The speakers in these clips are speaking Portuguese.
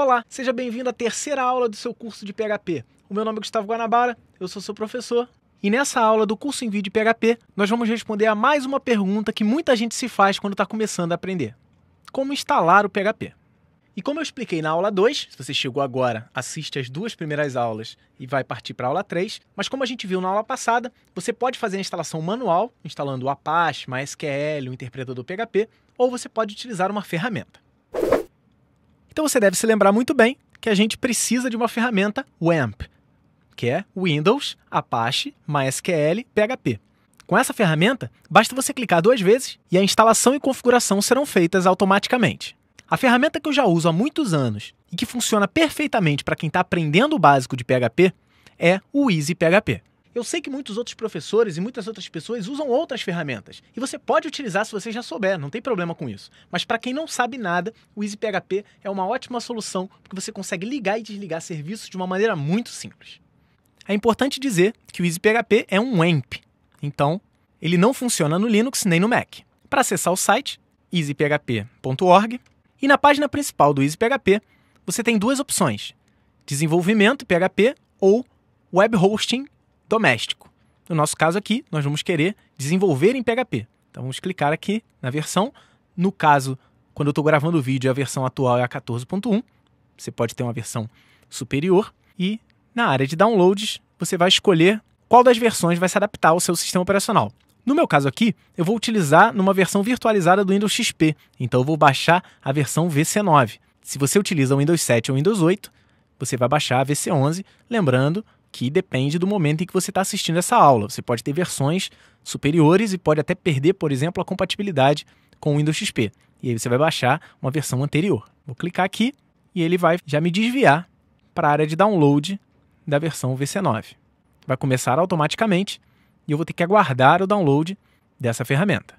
Olá, seja bem-vindo à terceira aula do seu curso de PHP. O meu nome é Gustavo Guanabara, eu sou seu professor. E nessa aula do curso em vídeo de PHP, nós vamos responder a mais uma pergunta que muita gente se faz quando está começando a aprender. Como instalar o PHP? E como eu expliquei na aula 2, se você chegou agora, assiste as duas primeiras aulas e vai partir para a aula 3, mas como a gente viu na aula passada, você pode fazer a instalação manual, instalando o Apache, MySQL, o interpretador PHP, ou você pode utilizar uma ferramenta. Então você deve se lembrar muito bem que a gente precisa de uma ferramenta WAMP, que é Windows, Apache, MySQL, PHP. Com essa ferramenta, basta você clicar 2 vezes e a instalação e configuração serão feitas automaticamente. A ferramenta que eu já uso há muitos anos e que funciona perfeitamente para quem está aprendendo o básico de PHP é o EasyPHP. Eu sei que muitos outros professores e muitas outras pessoas usam outras ferramentas, e você pode utilizar se você já souber, não tem problema com isso. Mas para quem não sabe nada, o EasyPHP é uma ótima solução, porque você consegue ligar e desligar serviços de uma maneira muito simples. É importante dizer que o EasyPHP é um WAMP, então ele não funciona no Linux nem no Mac. Para acessar o site, easyphp.org, e na página principal do EasyPHP, você tem 2 opções: desenvolvimento PHP ou web hosting doméstico. No nosso caso aqui, nós vamos querer desenvolver em PHP. Então vamos clicar aqui na versão. No caso, quando eu estou gravando o vídeo, a versão atual é a 14.1. Você pode ter uma versão superior. E na área de downloads, você vai escolher qual das versões vai se adaptar ao seu sistema operacional. No meu caso aqui, eu vou utilizar numa versão virtualizada do Windows XP. Então eu vou baixar a versão VC9. Se você utiliza o Windows 7 ou Windows 8, você vai baixar a VC11, lembrando que depende do momento em que você está assistindo essa aula. Você pode ter versões superiores e pode até perder, por exemplo, a compatibilidade com o Windows XP. E aí você vai baixar uma versão anterior. Vou clicar aqui e ele vai já me desviar para a área de download da versão VC9. Vai começar automaticamente e eu vou ter que aguardar o download dessa ferramenta.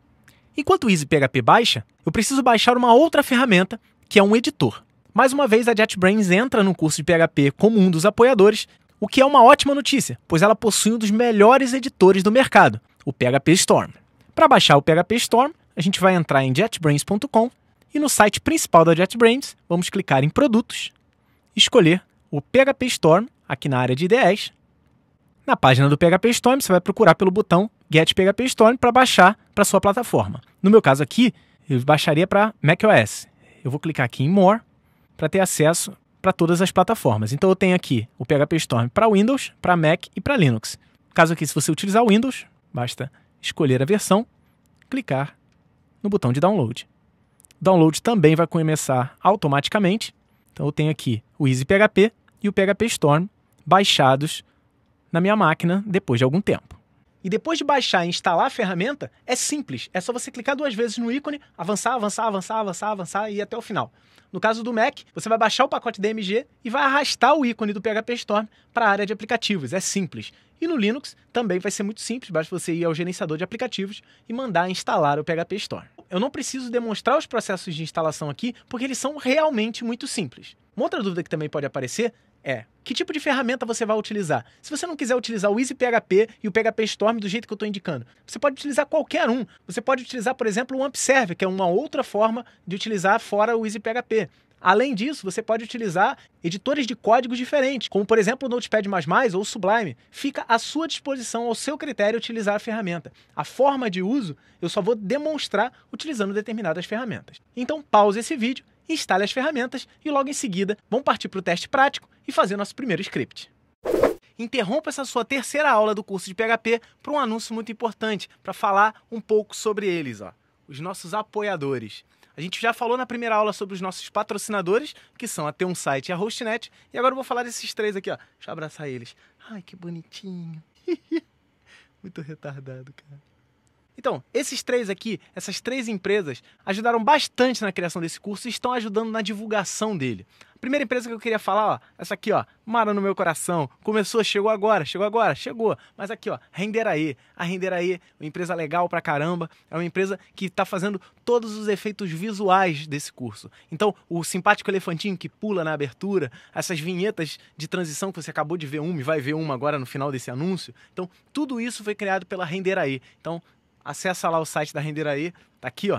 Enquanto o EasyPHP baixa, eu preciso baixar uma outra ferramenta, que é um editor. Mais uma vez, a JetBrains entra no curso de PHP como um dos apoiadores, o que é uma ótima notícia, pois ela possui um dos melhores editores do mercado, o PHP Storm. Para baixar o PHP Storm, a gente vai entrar em jetbrains.com e no site principal da JetBrains, vamos clicar em Produtos, escolher o PHP Storm aqui na área de IDEs. Na página do PHP Storm, você vai procurar pelo botão Get PHP Storm para baixar para sua plataforma. No meu caso aqui, eu baixaria para macOS. Eu vou clicar aqui em More para ter acesso para todas as plataformas. Então eu tenho aqui o PHP Storm para Windows, para Mac e para Linux. No caso aqui, se você utilizar o Windows, basta escolher a versão, clicar no botão de download. O download também vai começar automaticamente. Então eu tenho aqui o EasyPHP e o PHP Storm baixados na minha máquina depois de algum tempo. E depois de baixar e instalar a ferramenta, é simples. É só você clicar 2 vezes no ícone, avançar, avançar, avançar, avançar, avançar e ir até o final. No caso do Mac, você vai baixar o pacote DMG e vai arrastar o ícone do PHP Storm para a área de aplicativos. É simples. E no Linux também vai ser muito simples, basta você ir ao gerenciador de aplicativos e mandar instalar o PHP Storm. Eu não preciso demonstrar os processos de instalação aqui, porque eles são realmente muito simples. Uma outra dúvida que também pode aparecer é: que tipo de ferramenta você vai utilizar? Se você não quiser utilizar o EasyPHP e o PHP Storm do jeito que eu estou indicando, você pode utilizar qualquer um. Você pode utilizar, por exemplo, o WAMP Server, que é uma outra forma de utilizar fora o EasyPHP. Além disso, você pode utilizar editores de códigos diferentes, como por exemplo o Notepad++ ou o Sublime. Fica à sua disposição, ao seu critério, utilizar a ferramenta. A forma de uso eu só vou demonstrar utilizando determinadas ferramentas. Então pause esse vídeo, instale as ferramentas e logo em seguida vamos partir para o teste prático e fazer nosso primeiro script. Interrompa essa sua terceira aula do curso de PHP para um anúncio muito importante, para falar um pouco sobre eles, os nossos apoiadores. A gente já falou na primeira aula sobre os nossos patrocinadores, que são a T1Site e a Hostnet, e agora eu vou falar desses 3 aqui, Deixa eu abraçar eles. Ai, que bonitinho. Muito retardado, cara. Então, esses 3 aqui, essas 3 empresas, ajudaram bastante na criação desse curso e estão ajudando na divulgação dele. A primeira empresa que eu queria falar, essa aqui, Mara no meu coração. Começou, chegou agora. Mas aqui, Renderae. A Renderae, uma empresa legal pra caramba. É uma empresa que está fazendo todos os efeitos visuais desse curso. Então, o simpático elefantinho que pula na abertura, essas vinhetas de transição que você acabou de ver e vai ver uma agora no final desse anúncio. Então, tudo isso foi criado pela Renderae. Então, acessa lá o site da Renderae, tá aqui,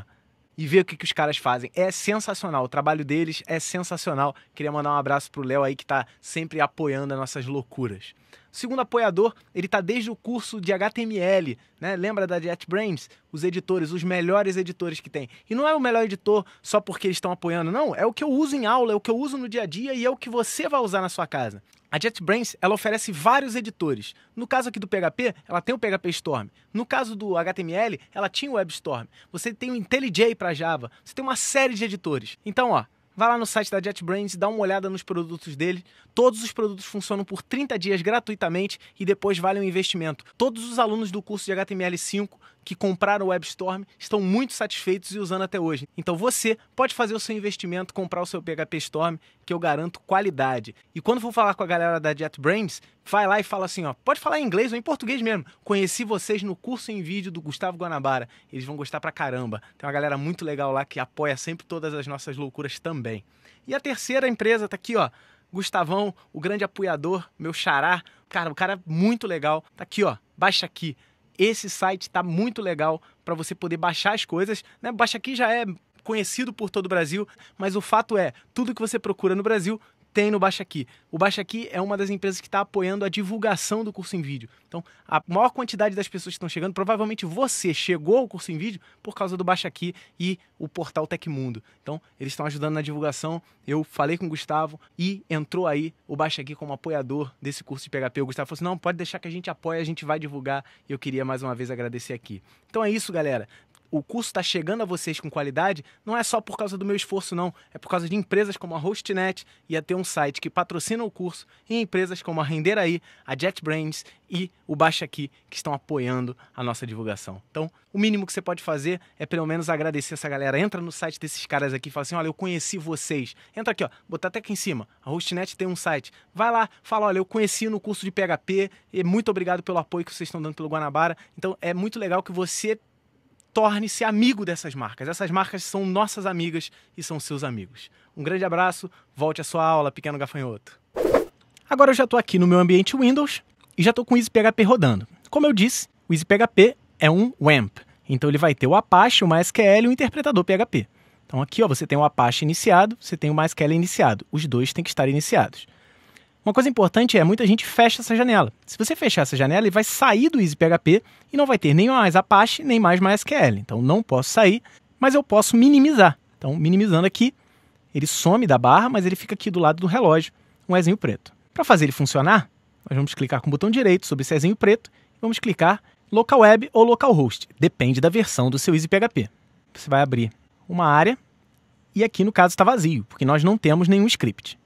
e ver o que os caras fazem. É sensacional, o trabalho deles é sensacional. Queria mandar um abraço pro Léo aí que tá sempre apoiando as nossas loucuras. O segundo apoiador, ele tá desde o curso de HTML, né? Lembra da JetBrains? Os editores, os melhores editores que tem. E não é o melhor editor só porque eles estão apoiando, não. É o que eu uso em aula, é o que eu uso no dia a dia e é o que você vai usar na sua casa. A JetBrains, ela oferece vários editores. No caso aqui do PHP, ela tem o PHP Storm. No caso do HTML, ela tinha o WebStorm. Você tem o IntelliJ para Java. Você tem uma série de editores. Então, ó, vai lá no site da JetBrains, dá uma olhada nos produtos dele. Todos os produtos funcionam por 30 dias gratuitamente e depois vale um investimento. Todos os alunos do curso de HTML5 que compraram o WebStorm estão muito satisfeitos e usando até hoje. Então você pode fazer o seu investimento, comprar o seu PHP Storm, que eu garanto qualidade. E quando for falar com a galera da JetBrains, vai lá e fala assim, ó, pode falar em inglês ou em português mesmo. Conheci vocês no curso em vídeo do Gustavo Guanabara. Eles vão gostar pra caramba. Tem uma galera muito legal lá que apoia sempre todas as nossas loucuras também. E a terceira empresa tá aqui, ó. Gustavão, o grande apoiador, meu xará. Cara, o cara é muito legal. Tá aqui, ó. Baixa aqui. Esse site tá muito legal para você poder baixar as coisas, né? Baixa aqui já é conhecido por todo o Brasil, mas o fato é, tudo que você procura no Brasil tem no Baixa Aqui. O Baixa Aqui é uma das empresas que está apoiando a divulgação do curso em vídeo. Então, a maior quantidade das pessoas que estão chegando, provavelmente você chegou ao curso em vídeo por causa do Baixa Aqui e o portal Tecmundo. Então, eles estão ajudando na divulgação. Eu falei com o Gustavo e entrou aí o Baixa Aqui como apoiador desse curso de PHP. O Gustavo falou assim, não, pode deixar que a gente apoia, a gente vai divulgar. E eu queria mais uma vez agradecer aqui. Então é isso, galera. O curso está chegando a vocês com qualidade, não é só por causa do meu esforço, não. É por causa de empresas como a Hostnet e a ter um site que patrocina o curso, e empresas como a Renderaí, a JetBrains e o Baixa Aqui, que estão apoiando a nossa divulgação. Então, o mínimo que você pode fazer é pelo menos agradecer essa galera. Entra no site desses caras aqui e fala assim, olha, eu conheci vocês. Entra aqui, ó, botar até aqui em cima. A Hostnet tem um site. Vai lá, fala, olha, eu conheci no curso de PHP e muito obrigado pelo apoio que vocês estão dando pelo Guanabara. Então, é muito legal que você torne-se amigo dessas marcas. Essas marcas são nossas amigas e são seus amigos. Um grande abraço, volte à sua aula, pequeno gafanhoto. Agora eu já estou aqui no meu ambiente Windows e já estou com o EasyPHP rodando. Como eu disse, o EasyPHP é um WAMP. Então ele vai ter o Apache, o MySQL e o interpretador PHP. Então aqui ó, você tem o Apache iniciado, você tem o MySQL iniciado. Os dois têm que estar iniciados. Uma coisa importante é, muita gente fecha essa janela. Se você fechar essa janela, ele vai sair do EasyPHP e não vai ter nem mais Apache, nem mais MySQL. Então não posso sair, mas eu posso minimizar. Então minimizando aqui, ele some da barra, mas ele fica aqui do lado do relógio, um Ezinho preto. Para fazer ele funcionar, nós vamos clicar com o botão direito sobre esse Ezinho preto e vamos clicar Local Web ou Localhost. Depende da versão do seu EasyPHP. Você vai abrir uma área e aqui no caso está vazio, porque nós não temos nenhum script.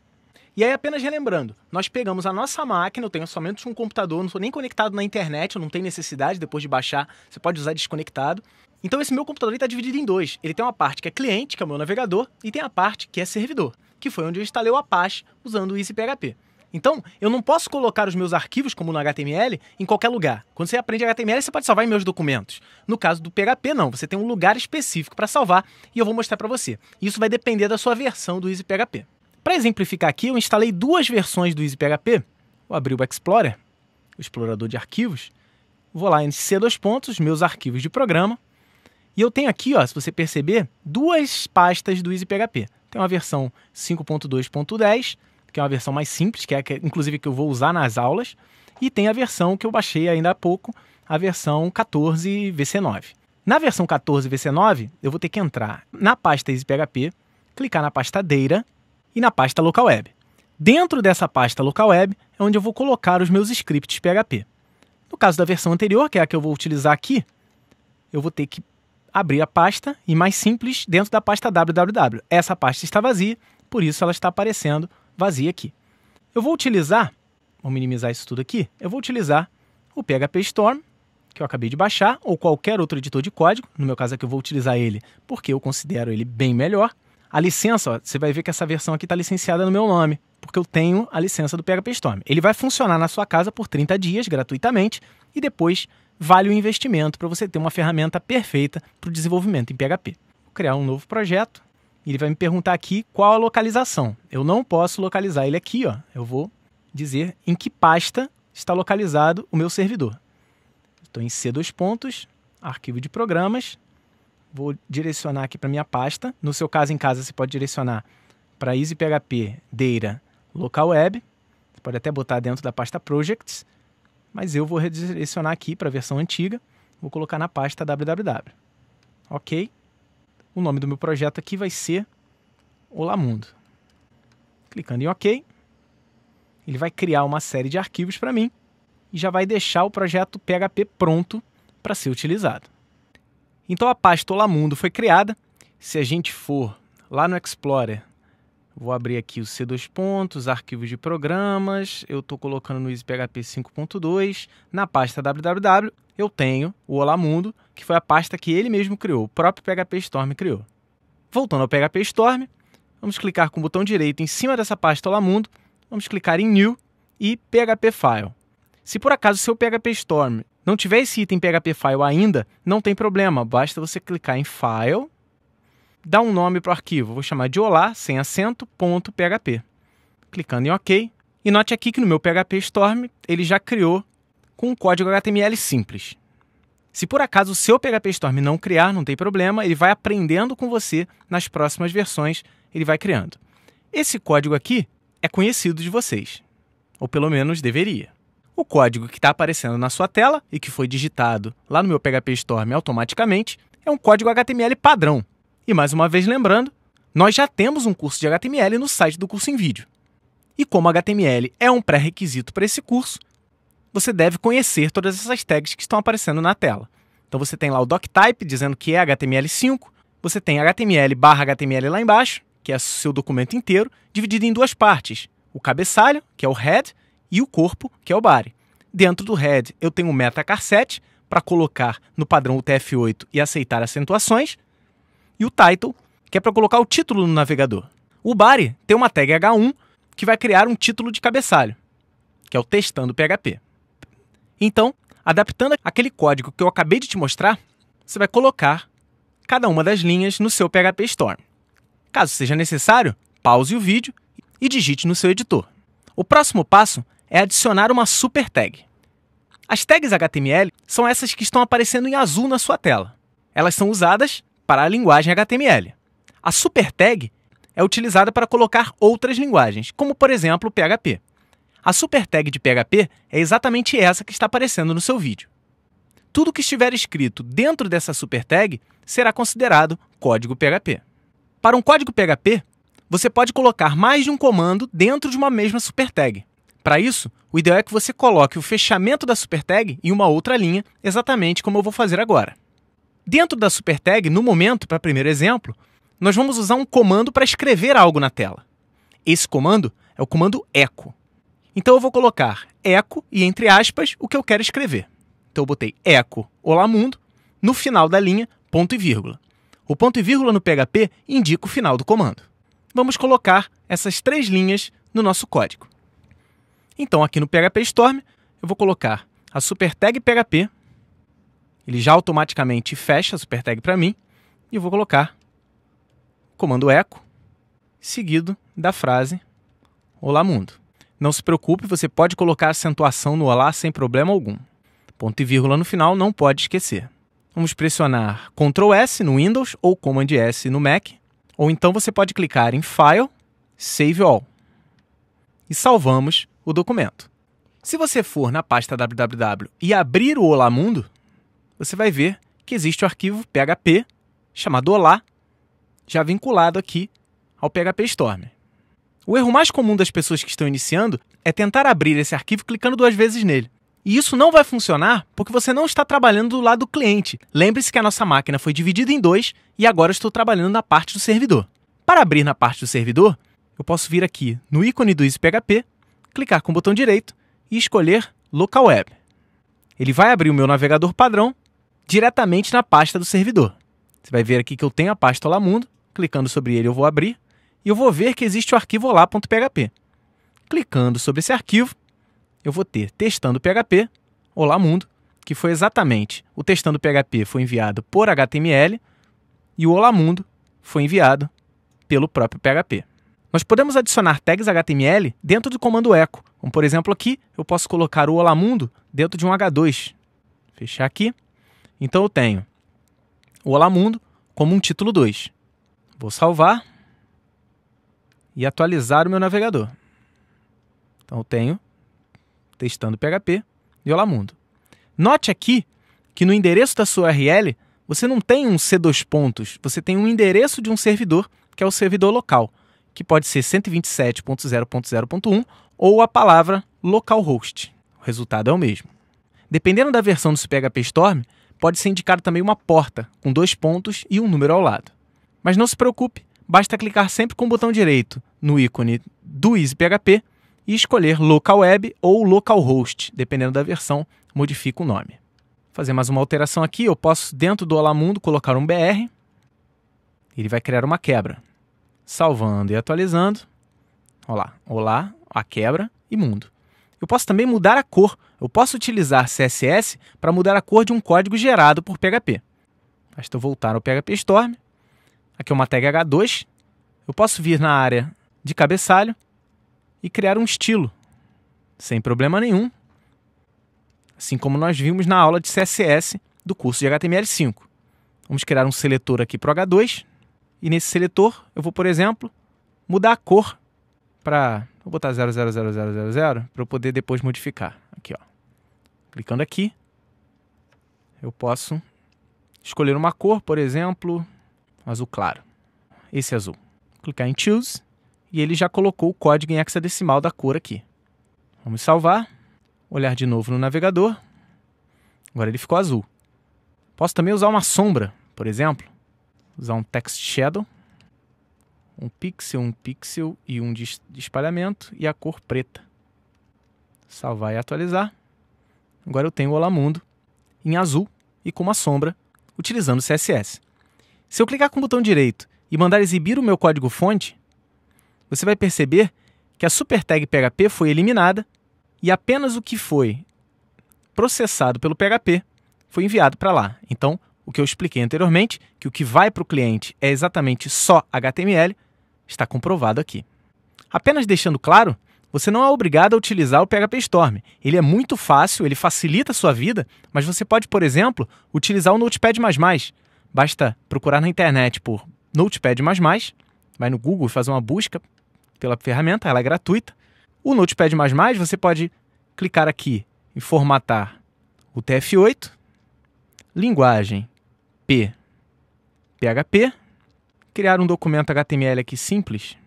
E aí, apenas relembrando, nós pegamos a nossa máquina, eu tenho somente um computador, não estou nem conectado na internet, eu não tenho necessidade, depois de baixar, você pode usar desconectado. Então esse meu computador está dividido em dois. Ele tem uma parte que é cliente, que é o meu navegador, e tem a parte que é servidor, que foi onde eu instalei o Apache usando o EasyPHP. Então, eu não posso colocar os meus arquivos, como no HTML, em qualquer lugar. Quando você aprende HTML, você pode salvar em meus documentos. No caso do PHP, não. Você tem um lugar específico para salvar e eu vou mostrar para você. Isso vai depender da sua versão do EasyPHP. Para exemplificar aqui, eu instalei duas versões do EasyPHP. Vou abrir o Explorer, o explorador de arquivos. Vou lá em C++, meus arquivos de programa. E eu tenho aqui, ó, se você perceber, duas pastas do EasyPHP. Tem uma versão 5.2.10, que é uma versão mais simples, que é inclusive que eu vou usar nas aulas. E tem a versão que eu baixei ainda há pouco, a versão 14 VC9. Na versão 14 VC9, eu vou ter que entrar na pasta EasyPHP, clicar na pasta Data, e na pasta Local Web. Dentro dessa pasta Local Web é onde eu vou colocar os meus scripts PHP. No caso da versão anterior, que é a que eu vou utilizar aqui, eu vou ter que abrir a pasta e, mais simples, dentro da pasta www. Essa pasta está vazia, por isso ela está aparecendo vazia aqui. Eu vou utilizar, vou minimizar isso tudo aqui, eu vou utilizar o PHP Storm, que eu acabei de baixar, ou qualquer outro editor de código. No meu caso aqui eu vou utilizar ele porque eu considero ele bem melhor. A licença, ó, você vai ver que essa versão aqui está licenciada no meu nome, porque eu tenho a licença do PHP Storm. Ele vai funcionar na sua casa por 30 dias, gratuitamente, e depois vale o investimento para você ter uma ferramenta perfeita para o desenvolvimento em PHP. Vou criar um novo projeto, e ele vai me perguntar aqui qual a localização. Eu não posso localizar ele aqui, ó. Eu vou dizer em que pasta está localizado o meu servidor. Estou em C++, arquivo de programas, Vou direcionar aqui para minha pasta. No seu caso, em casa, você pode direcionar para EasyPHP Data Local Web. Você pode até botar dentro da pasta Projects, mas eu vou redirecionar aqui para a versão antiga. Vou colocar na pasta www. Ok. O nome do meu projeto aqui vai ser Olá Mundo. Clicando em OK, ele vai criar uma série de arquivos para mim e já vai deixar o projeto PHP pronto para ser utilizado. Então a pasta Olá Mundo foi criada. Se a gente for lá no Explorer, vou abrir aqui os C2 arquivos de programas, eu estou colocando no EasyPHP 5.2, na pasta www eu tenho o Olá Mundo, que foi a pasta que ele mesmo criou, o próprio PHP Storm criou. Voltando ao PHP Storm, vamos clicar com o botão direito em cima dessa pasta Olá Mundo, vamos clicar em New e PHP File. Se por acaso seu PHP Storm não tiver esse item PHP File ainda, não tem problema, basta você clicar em File, dar um nome para o arquivo, vou chamar de olá, sem acento, .php. Clicando em OK, e note aqui que no meu PHP Storm ele já criou com um código HTML simples. Se por acaso o seu PHP Storm não criar, não tem problema, ele vai aprendendo com você nas próximas versões, ele vai criando. Esse código aqui é conhecido de vocês, ou pelo menos deveria. O código que está aparecendo na sua tela e que foi digitado lá no meu PHP Storm automaticamente é um código HTML padrão. E mais uma vez lembrando, nós já temos um curso de HTML no site do Curso em Vídeo. E como HTML é um pré-requisito para esse curso, você deve conhecer todas essas tags que estão aparecendo na tela. Então você tem lá o doctype dizendo que é HTML5, você tem HTML/HTML lá embaixo, que é o seu documento inteiro, dividido em duas partes. O cabeçalho, que é o head, e o corpo, que é o body. Dentro do head eu tenho o meta-charset, para colocar no padrão UTF-8 e aceitar acentuações, e o title, que é para colocar o título no navegador. O body tem uma tag H1, que vai criar um título de cabeçalho, que é o testando PHP. Então, adaptando aquele código que eu acabei de te mostrar, você vai colocar cada uma das linhas no seu PHP Storm. Caso seja necessário, pause o vídeo e digite no seu editor. O próximo passo é adicionar uma super tag. As tags HTML são essas que estão aparecendo em azul na sua tela. Elas são usadas para a linguagem HTML. A super tag é utilizada para colocar outras linguagens, como por exemplo o PHP. A super tag de PHP é exatamente essa que está aparecendo no seu vídeo. Tudo que estiver escrito dentro dessa super tag será considerado código PHP. Para um código PHP, você pode colocar mais de um comando dentro de uma mesma super tag. Para isso, o ideal é que você coloque o fechamento da super tag em uma outra linha, exatamente como eu vou fazer agora. Dentro da super tag, no momento, para o primeiro exemplo, nós vamos usar um comando para escrever algo na tela. Esse comando é o comando echo. Então eu vou colocar echo e entre aspas o que eu quero escrever. Então eu botei echo olá mundo, no final da linha, ponto e vírgula. O ponto e vírgula no PHP indica o final do comando. Vamos colocar essas 3 linhas no nosso código. Então aqui no PHP Storm eu vou colocar a super tag PHP, ele já automaticamente fecha a super tag para mim, e eu vou colocar o comando echo, seguido da frase olá mundo. Não se preocupe, você pode colocar acentuação no olá sem problema algum. Ponto e vírgula no final, não pode esquecer. Vamos pressionar Ctrl S no Windows ou Command S no Mac. Ou então você pode clicar em File, Save All. E salvamos o documento. Se você for na pasta www e abrir o Olá Mundo, você vai ver que existe o arquivo PHP chamado Olá, já vinculado aqui ao PHP Storm. O erro mais comum das pessoas que estão iniciando é tentar abrir esse arquivo clicando 2 vezes nele. E isso não vai funcionar porque você não está trabalhando do lado do cliente. Lembre-se que a nossa máquina foi dividida em 2 e agora eu estou trabalhando na parte do servidor. Para abrir na parte do servidor, eu posso vir aqui no ícone do EasyPHP, clicar com o botão direito e escolher Local Web. Ele vai abrir o meu navegador padrão diretamente na pasta do servidor. Você vai ver aqui que eu tenho a pasta Olá Mundo, clicando sobre ele eu vou abrir e eu vou ver que existe o arquivo olá.php. Clicando sobre esse arquivo, eu vou ter testando PHP, Olá Mundo, que foi exatamente o testando PHP foi enviado por HTML e o Olá Mundo foi enviado pelo próprio PHP. Nós podemos adicionar tags HTML dentro do comando echo. Como por exemplo aqui, eu posso colocar o Olá Mundo dentro de um H2. Fechar aqui. Então eu tenho o Olá Mundo como um título 2. Vou salvar e atualizar o meu navegador. Então eu tenho testando PHP e Olá Mundo. Note aqui que no endereço da sua URL você não tem um C2 pontos, você tem um endereço de um servidor, que é o servidor local, que pode ser 127.0.0.1 ou a palavra localhost. O resultado é o mesmo. Dependendo da versão do seu PHP Storm, pode ser indicado também uma porta, com 2 pontos e um número ao lado. Mas não se preocupe, basta clicar sempre com o botão direito no ícone do EasyPHP e escolher Local Web ou Localhost, dependendo da versão, modifica o nome. Vou fazer mais uma alteração aqui, eu posso, dentro do Olá Mundo, colocar um BR, ele vai criar uma quebra. Salvando e atualizando, olá, a quebra e mundo. Eu posso também mudar a cor, eu posso utilizar CSS para mudar a cor de um código gerado por PHP. Basta eu voltar ao PHP Storm, aqui é uma tag H2, eu posso vir na área de cabeçalho e criar um estilo, sem problema nenhum, assim como nós vimos na aula de CSS do curso de HTML5. Vamos criar um seletor aqui para o H2, e nesse seletor eu vou, por exemplo, mudar a cor para, vou botar 00000 para eu poder depois modificar. Aqui, ó. Clicando aqui, eu posso escolher uma cor, por exemplo, azul claro. Esse azul. Clicar em Choose e ele já colocou o código em hexadecimal da cor aqui. Vamos salvar, olhar de novo no navegador. Agora ele ficou azul. Posso também usar uma sombra, por exemplo. Usar um Text Shadow. Um pixel e um de espalhamento e a cor preta. Salvar e atualizar. Agora eu tenho o Olá Mundo em azul e com uma sombra, utilizando o CSS. Se eu clicar com o botão direito e mandar exibir o meu código-fonte, você vai perceber que a super tag PHP foi eliminada e apenas o que foi processado pelo PHP foi enviado para lá. Então, o que eu expliquei anteriormente, que o que vai para o cliente é exatamente só HTML, está comprovado aqui. Apenas deixando claro, você não é obrigado a utilizar o PHP Storm. Ele é muito fácil, ele facilita a sua vida, mas você pode, por exemplo, utilizar o Notepad++. Basta procurar na internet por Notepad++, vai no Google e faz uma busca pela ferramenta, ela é gratuita. O Notepad++, você pode clicar aqui em formatar o TF8, linguagem PHP, criar um documento HTML aqui simples,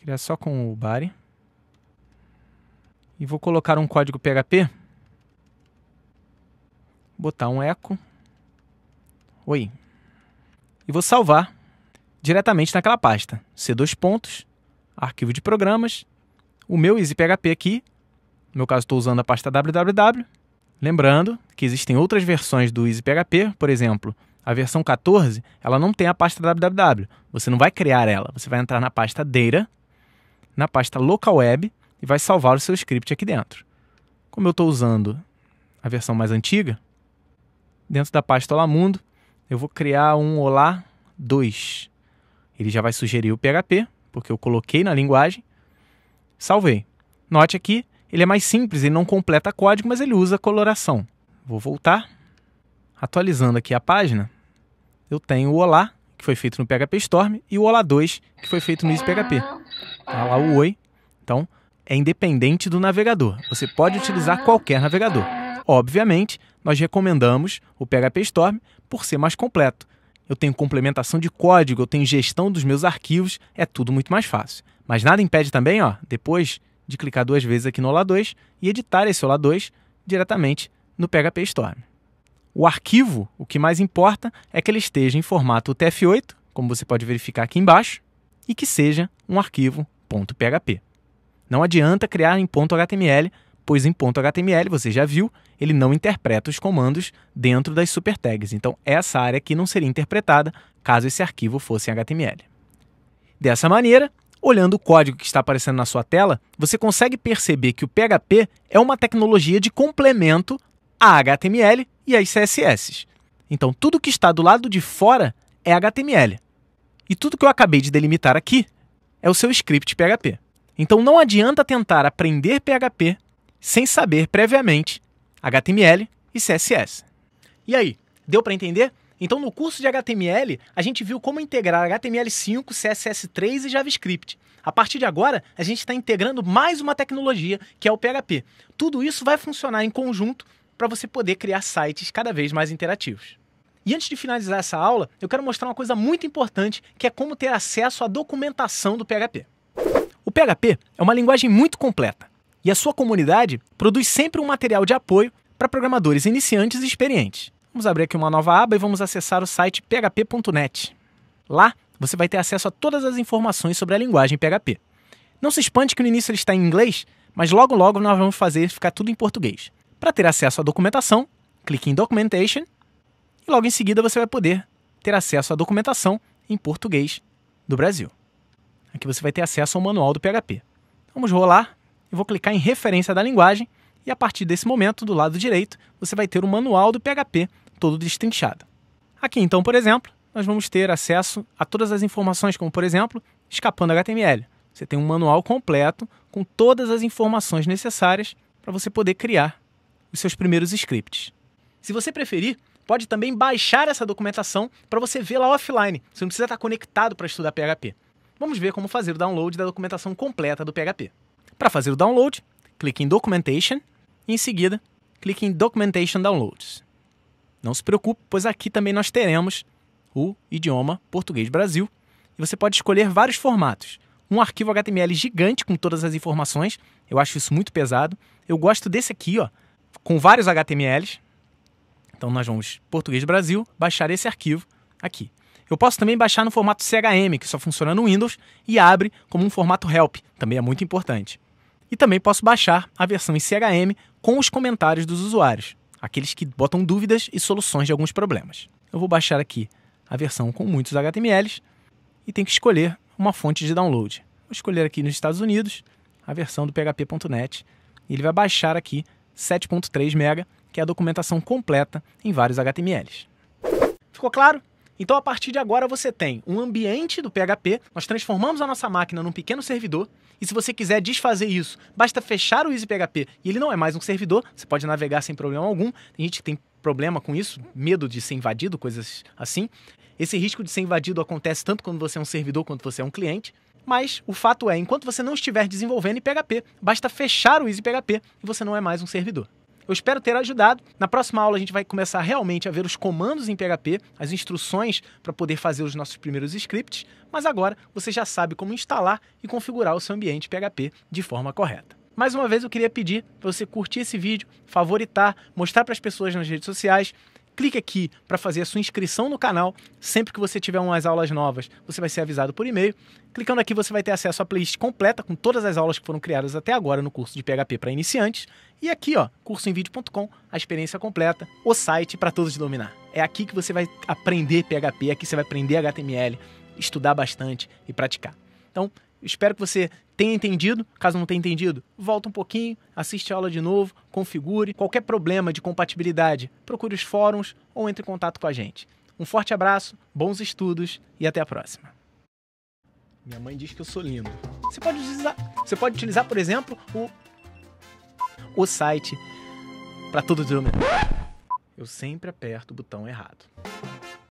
criar só com o body, e vou colocar um código PHP, botar um echo, oi, e vou salvar diretamente naquela pasta, C2 pontos, arquivo de programas, o meu EasyPHP aqui, no meu caso estou usando a pasta www, lembrando que existem outras versões do EasyPHP, por exemplo, a versão 14, ela não tem a pasta www, você não vai criar ela, você vai entrar na pasta data, na pasta local web e vai salvar o seu script aqui dentro. Como eu estou usando a versão mais antiga, dentro da pasta Olá Mundo, eu vou criar um Olá 2. Ele já vai sugerir o PHP, porque eu coloquei na linguagem, salvei. Note aqui, ele é mais simples, ele não completa código, mas ele usa coloração. Vou voltar, atualizando aqui a página, eu tenho o Olá, que foi feito no PHP Storm, e o Olá 2, que foi feito no EasyPHP. Tá lá o oi. Então, é independente do navegador. Você pode utilizar qualquer navegador. Obviamente, nós recomendamos o PHP Storm por ser mais completo. Eu tenho complementação de código, eu tenho gestão dos meus arquivos, é tudo muito mais fácil. Mas nada impede também, depois de clicar 2 vezes aqui no Olá 2 e editar esse Olá 2 diretamente no PHP Storm. O arquivo, o que mais importa é que ele esteja em formato UTF-8, como você pode verificar aqui embaixo, e que seja um arquivo .php. Não adianta criar em .html, pois em .html, você já viu, ele não interpreta os comandos dentro das super tags. Então, essa área aqui não seria interpretada caso esse arquivo fosse em HTML. Dessa maneira, olhando o código que está aparecendo na sua tela, você consegue perceber que o PHP é uma tecnologia de complemento a HTML e as CSS. Então, tudo que está do lado de fora é HTML. E tudo que eu acabei de delimitar aqui é o seu script PHP. Então, não adianta tentar aprender PHP sem saber previamente HTML e CSS. E aí, deu para entender? Então, no curso de HTML, a gente viu como integrar HTML5, CSS3 e JavaScript. A partir de agora, a gente está integrando mais uma tecnologia, que é o PHP. Tudo isso vai funcionar em conjunto para você poder criar sites cada vez mais interativos. E antes de finalizar essa aula, eu quero mostrar uma coisa muito importante, que é como ter acesso à documentação do PHP. O PHP é uma linguagem muito completa, e a sua comunidade produz sempre um material de apoio para programadores iniciantes e experientes. Vamos abrir aqui uma nova aba e vamos acessar o site php.net. Lá, você vai ter acesso a todas as informações sobre a linguagem PHP. Não se espante que no início ele está em inglês, mas logo logo nós vamos fazer ficar tudo em português. Para ter acesso à documentação, clique em Documentation e logo em seguida você vai poder ter acesso à documentação em português do Brasil. Aqui você vai ter acesso ao manual do PHP. Vamos rolar, eu vou clicar em referência da linguagem e a partir desse momento, do lado direito, você vai ter o manual do PHP todo destrinchado. Aqui então, por exemplo, nós vamos ter acesso a todas as informações, como por exemplo, escapando HTML. Você tem um manual completo com todas as informações necessárias para você poder criar os seus primeiros scripts. Se você preferir, pode também baixar essa documentação para você vê-la offline. Você não precisa estar conectado para estudar PHP. Vamos ver como fazer o download da documentação completa do PHP. Para fazer o download, clique em Documentation e em seguida, clique em Documentation Downloads. Não se preocupe, pois aqui também nós teremos o idioma português Brasil e você pode escolher vários formatos. Um arquivo HTML gigante com todas as informações, eu acho isso muito pesado. Eu gosto desse aqui, ó, com vários HTMLs. Então nós vamos, português Brasil, baixar esse arquivo aqui. Eu posso também baixar no formato CHM, que só funciona no Windows, e abre como um formato help, também é muito importante. E também posso baixar a versão em CHM com os comentários dos usuários, aqueles que botam dúvidas e soluções de alguns problemas. Eu vou baixar aqui a versão com muitos HTMLs e tenho que escolher uma fonte de download. Vou escolher aqui nos Estados Unidos a versão do php.net e ele vai baixar aqui 7.3 MB, que é a documentação completa em vários HTMLs. Ficou claro? Então, a partir de agora, você tem um ambiente do PHP, nós transformamos a nossa máquina num pequeno servidor, e se você quiser desfazer isso, basta fechar o EasyPHP e ele não é mais um servidor, você pode navegar sem problema algum. Tem gente que tem problema com isso, medo de ser invadido, coisas assim. Esse risco de ser invadido acontece tanto quando você é um servidor quanto você é um cliente, mas o fato é, enquanto você não estiver desenvolvendo em PHP, basta fechar o EasyPHP e você não é mais um servidor. Eu espero ter ajudado. Na próxima aula a gente vai começar realmente a ver os comandos em PHP, as instruções para poder fazer os nossos primeiros scripts, mas agora você já sabe como instalar e configurar o seu ambiente PHP de forma correta. Mais uma vez eu queria pedir para você curtir esse vídeo, favoritar, mostrar para as pessoas nas redes sociais. Clique aqui para fazer a sua inscrição no canal. Sempre que você tiver umas aulas novas, você vai ser avisado por e-mail. Clicando aqui, você vai ter acesso à playlist completa com todas as aulas que foram criadas até agora no curso de PHP para iniciantes. E aqui, ó, cursoemvideo.com, a experiência completa, o site para todos dominar. É aqui que você vai aprender PHP, aqui você vai aprender HTML, estudar bastante e praticar. Então, espero que você tenha entendido. Caso não tenha entendido, volta um pouquinho, assiste a aula de novo, configure. Qualquer problema de compatibilidade, procure os fóruns ou entre em contato com a gente. Um forte abraço, bons estudos e até a próxima. Minha mãe diz que eu sou lindo. Você pode utilizar, por exemplo, o site para todo dominar. Eu sempre aperto o botão errado.